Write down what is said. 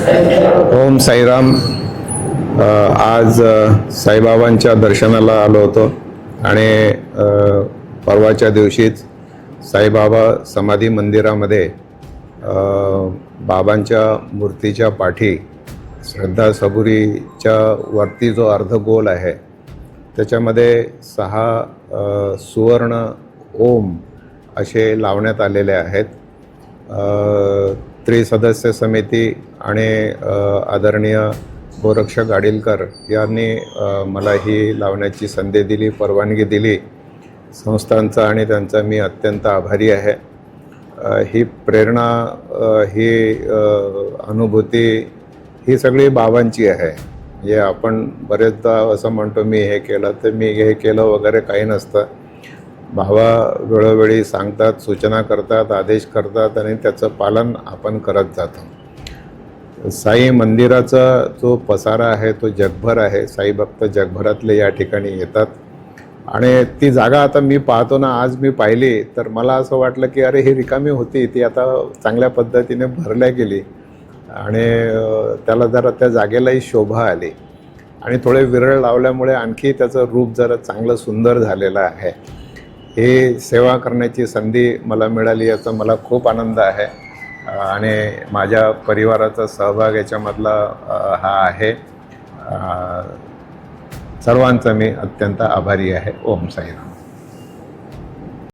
ओम साईराम. आज साईबाबांच्या दर्शनाला आलो होतो आणि परवाच्या दिवशीच साईबाबा समाधी मंदिरामध्ये बाबांच्या मूर्तीच्या पाठी श्रद्धा सबुरीच्या वरती जो अर्धगोल आहे त्याच्यामध्ये 6 सुवर्ण ओम असे लावण्यात आलेले आहेत. त्रिसदस्य समिती आणि आदरणीय गोरक्षक आडिलकर यांनी मला ही लावण्याची संधी दिली, परवानगी दिली. संस्थांचा आणि त्यांचा मी अत्यंत आभारी आहे. ही प्रेरणा, ही अनुभूती ही सगळी बाबांची आहे. म्हणजे आपण बरेचदा असं म्हणतो मी हे केलं तर मी हे केलं वगैरे काही नसतं. बाबा वेळोवेळी सांगतात, सूचना करतात, आदेश करतात आणि त्याचं पालन आपण करत जातो. साई मंदिराचा जो पसारा आहे तो जगभर आहे. साई भक्त जगभरातले या ठिकाणी येतात आणि ती जागा आता मी पाहतो ना, आज मी पाहिली तर मला असं वाटलं की अरे ही रिकामी होती, ती आता चांगल्या पद्धतीने भरल्या गेली आणि त्याला जरा त्या जागेलाही शोभा आली आणि थोडे विरळ लावल्यामुळे आणखी त्याचं रूप जरा चांगलं सुंदर झालेलं आहे. ही सेवा करण्याची संधी मला मिळाली याचा मला खूप आनंद आहे आणि माझ्या परिवाराचा सहभाग याच्यामधला हा आहे. सर्वांचा मी अत्यंत आभारी आहे. ओम साईराम.